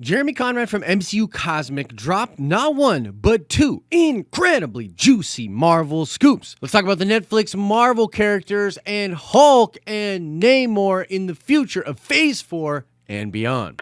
Jeremy Conrad from MCU Cosmic dropped not one, but two incredibly juicy Marvel scoops. Let's talk about the Netflix Marvel characters and Hulk and Namor in the future of Phase 4 and beyond.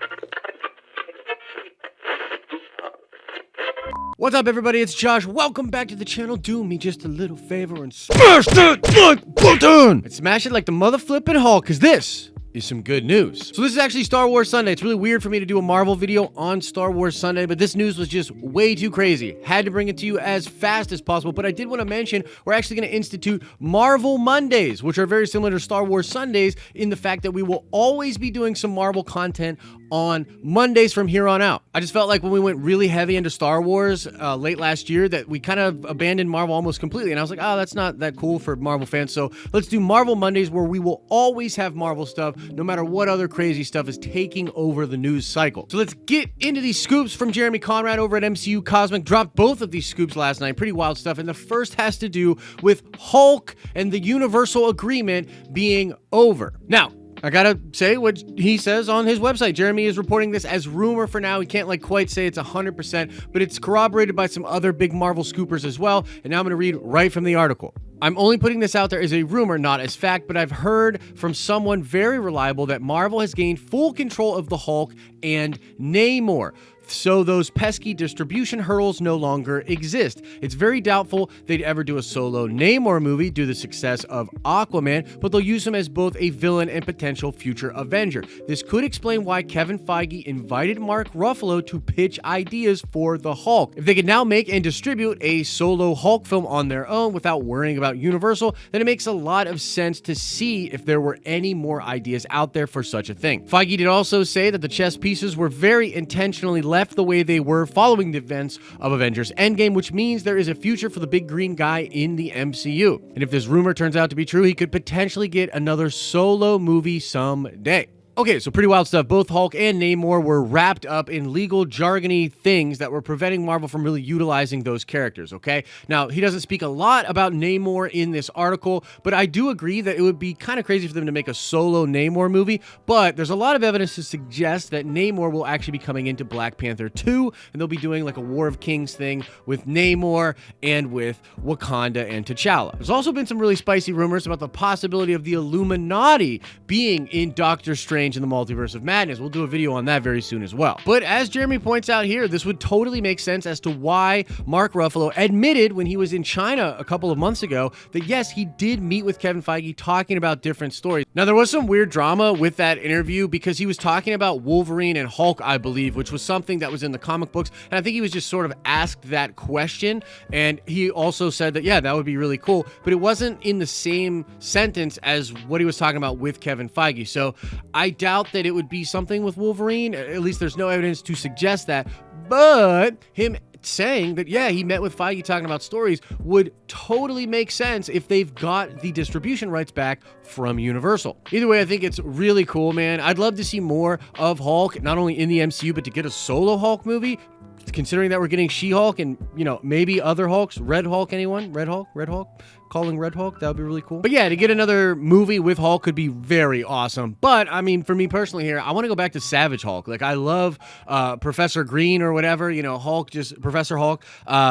What's up, everybody? It's Josh. Welcome back to the channel. Do me just a little favor and smash that like button! And smash it like the mother flippin' Hulk, because this is some good news. So this is actually Star Wars Sunday. It's really weird for me to do a Marvel video on Star Wars Sunday, but this news was just way too crazy. Had to bring it to you as fast as possible, but I did want to mention we're actually going to institute Marvel Mondays, which are very similar to Star Wars Sundays in the fact that we will always be doing some Marvel content on Mondays from here on out. I just felt like when we went really heavy into Star Wars late last year that we kind of abandoned Marvel almost completely, and I was like, oh, that's not that cool for Marvel fans, so let's do Marvel Mondays where we will always have Marvel stuff no matter what other crazy stuff is taking over the news cycle. So let's get into these scoops from Jeremy Conrad over at MCU Cosmic. Dropped both of these scoops last night. Pretty wild stuff. And the first has to do with Hulk and the Universal agreement being over. Now, I gotta say what he says on his website. Jeremy is reporting this as rumor for now. He can't quite say it's 100%, but it's corroborated by some other big Marvel scoopers as well. And now I'm gonna read right from the article. I'm only putting this out there as a rumor, not as fact, but I've heard from someone very reliable that Marvel has gained full control of the Hulk and Namor. So those pesky distribution hurdles no longer exist. It's very doubtful they'd ever do a solo Namor movie due to the success of Aquaman, but they'll use him as both a villain and potential future Avenger. This could explain why Kevin Feige invited Mark Ruffalo to pitch ideas for the Hulk. If they could now make and distribute a solo Hulk film on their own without worrying about Universal, then it makes a lot of sense to see if there were any more ideas out there for such a thing. Feige did also say that the chess pieces were very intentionally left the way they were following the events of Avengers Endgame, which means there is a future for the big green guy in the MCU. And if this rumor turns out to be true, he could potentially get another solo movie someday. Okay, so pretty wild stuff. Both Hulk and Namor were wrapped up in legal jargony things that were preventing Marvel from really utilizing those characters, okay? Now, he doesn't speak a lot about Namor in this article, but I do agree that it would be kind of crazy for them to make a solo Namor movie, but there's a lot of evidence to suggest that Namor will actually be coming into Black Panther 2, and they'll be doing like a War of Kings thing with Namor and with Wakanda and T'Challa. There's also been some really spicy rumors about the possibility of the Illuminati being in Doctor Strange in the Multiverse of Madness. We'll do a video on that very soon as well. But as Jeremy points out here, this would totally make sense as to why Mark Ruffalo admitted when he was in China a couple of months ago that yes, he did meet with Kevin Feige talking about different stories. Now, there was some weird drama with that interview because he was talking about Wolverine and Hulk, I believe, which was something that was in the comic books, and I think he was just sort of asked that question, and he also said that, yeah, that would be really cool, but it wasn't in the same sentence as what he was talking about with Kevin Feige. So I doubt that it would be something with Wolverine. At least there's no evidence to suggest that, but him saying that, yeah, he met with Feige talking about stories would totally make sense if they've got the distribution rights back from Universal. Either way, I think it's really cool, man. I'd love to see more of Hulk, not only in the MCU, but to get a solo Hulk movie, considering that we're getting She-Hulk and, you know, maybe other Hulks. Red Hulk, anyone? Red Hulk? Calling Red Hulk, that would be really cool. But yeah, to get another movie with Hulk could be very awesome. But I mean, for me personally here, I want to go back to Savage Hulk. Like, I love Professor Green or whatever, you know, Hulk, just Professor Hulk,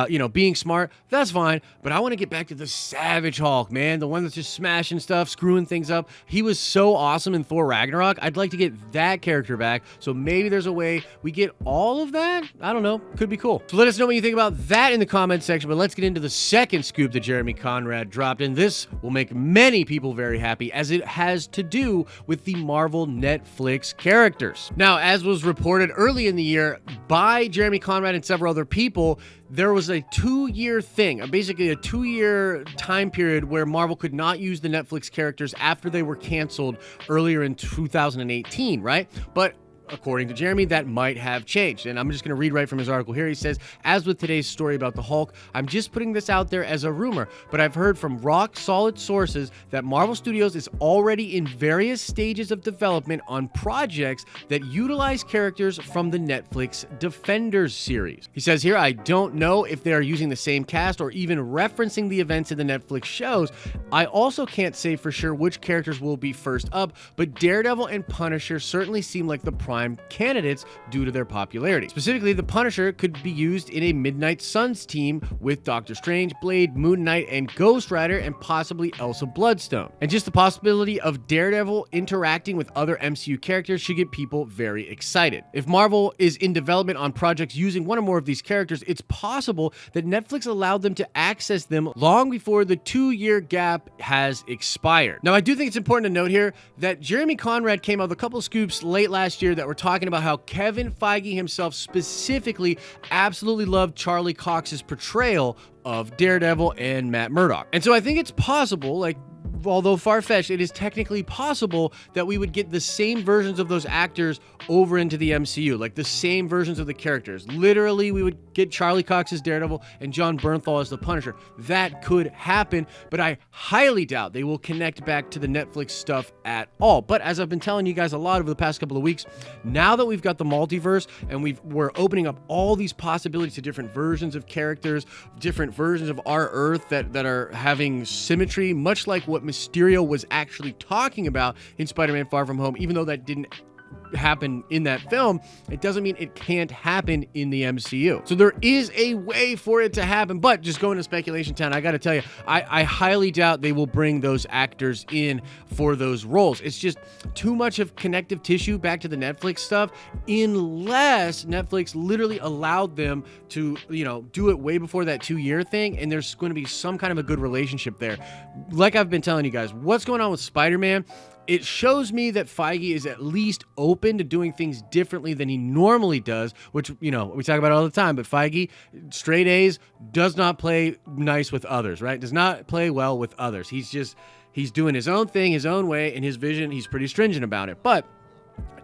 you know, being smart, that's fine. But I want to get back to the Savage Hulk, man, the one that's just smashing stuff, screwing things up. He was so awesome in Thor Ragnarok. I'd like to get that character back. So maybe there's a way we get all of that. I don't know, could be cool. So let us know what you think about that in the comment section. But let's get into the second scoop that Jeremy Conrad dropped, and this will make many people very happy as it has to do with the Marvel Netflix characters. Now, as was reported early in the year by Jeremy Conrad and several other people, there was a 2-year thing, basically a 2-year time period where Marvel could not use the Netflix characters after they were canceled earlier in 2018, right? But according to Jeremy, that might have changed. And I'm just going to read right from his article here. He says, as with today's story about the Hulk, I'm just putting this out there as a rumor, but I've heard from rock-solid sources that Marvel Studios is already in various stages of development on projects that utilize characters from the Netflix Defenders series. He says here, I don't know if they are using the same cast or even referencing the events in the Netflix shows. I also can't say for sure which characters will be first up, but Daredevil and Punisher certainly seem like the prime prime candidates due to their popularity. Specifically, the Punisher could be used in a Midnight Suns team with Doctor Strange, Blade, Moon Knight, and Ghost Rider, and possibly Elsa Bloodstone. And just the possibility of Daredevil interacting with other MCU characters should get people very excited. If Marvel is in development on projects using one or more of these characters, it's possible that Netflix allowed them to access them long before the 2-year gap has expired. Now, I do think it's important to note here that Jeremy Conrad came out with a couple of scoops late last year that were talking about how Kevin Feige himself specifically absolutely loved Charlie Cox's portrayal of Daredevil and Matt Murdock. And so I think it's possible, like, although far-fetched, it is technically possible that we would get the same versions of those actors over into the MCU, like the same versions of the characters. Literally, we would get Charlie Cox as Daredevil and Jon Bernthal as the Punisher. That could happen, but I highly doubt they will connect back to the Netflix stuff at all. But as I've been telling you guys a lot over the past couple of weeks, now that we've got the multiverse and we're opening up all these possibilities to different versions of characters, different versions of our Earth that are having symmetry, much like what Mysterio was actually talking about in Spider-Man Far From Home, even though that didn't happen in that film, it doesn't mean it can't happen in the MCU. So there is a way for it to happen, but just going to speculation town, I gotta tell you, I highly doubt they will bring those actors in for those roles. It's just too much of connective tissue back to the Netflix stuff, unless Netflix literally allowed them to, you know, do it way before that 2-year thing, and there's going to be some kind of a good relationship there. Like I've been telling you guys, what's going on with Spider-Man? It shows me that Feige is at least open to doing things differently than he normally does, which, you know, we talk about all the time, but Feige, straight A's, does not play nice with others, right? Does not play well with others. He's doing his own thing, his own way, and his vision, he's pretty stringent about it. But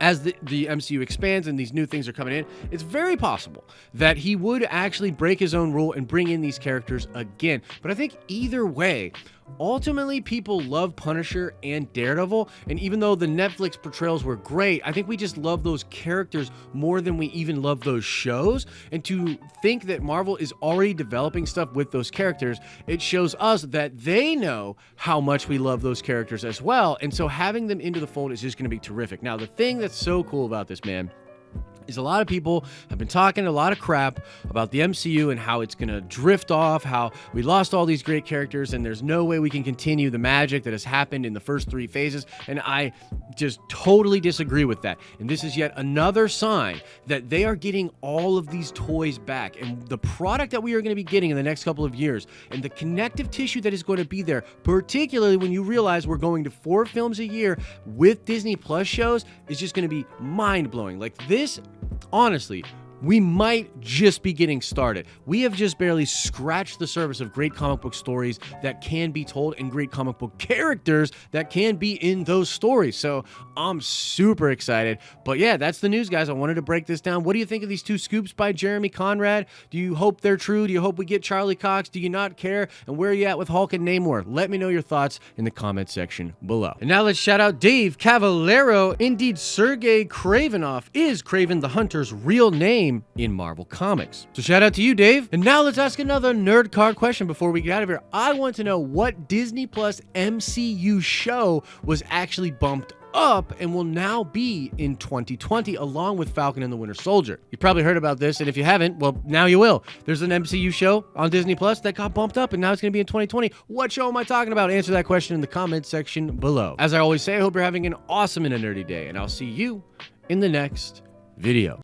as the MCU expands and these new things are coming in, it's very possible that he would actually break his own rule and bring in these characters again. But I think either way, ultimately, people love Punisher and Daredevil, and even though the Netflix portrayals were great, I think we just love those characters more than we even love those shows. And to think that Marvel is already developing stuff with those characters, it shows us that they know how much we love those characters as well, and so having them into the fold is just going to be terrific. Now, the thing that's so cool about this, man, is a lot of people have been talking a lot of crap about the MCU and how it's going to drift off, how we lost all these great characters and there's no way we can continue the magic that has happened in the first 3 phases. And I just totally disagree with that. And this is yet another sign that they are getting all of these toys back. And the product that we are going to be getting in the next couple of years and the connective tissue that is going to be there, particularly when you realize we're going to 4 films a year with Disney Plus shows, is just going to be mind-blowing. Like this, honestly, we might just be getting started. We have just barely scratched the surface of great comic book stories that can be told and great comic book characters that can be in those stories. So I'm super excited. But yeah, that's the news, guys. I wanted to break this down. What do you think of these 2 scoops by Jeremy Conrad? Do you hope they're true? Do you hope we get Charlie Cox? Do you not care? And where are you at with Hulk and Namor? Let me know your thoughts in the comment section below. And now let's shout out Dave Cavallero. Indeed, Sergei Kravinoff is Kraven the Hunter's real name in Marvel Comics. So shout out to you, Dave. And now let's ask another nerd card question before we get out of here. I want to know what Disney Plus MCU show was actually bumped up and will now be in 2020 along with Falcon and the Winter Soldier. You probably heard about this, and if you haven't, well, now you will. There's an MCU show on Disney Plus that got bumped up and now it's going to be in 2020. What show am I talking about? Answer that question in the comment section below. As I always say, I hope you're having an awesome and a nerdy day, and I'll see you in the next video.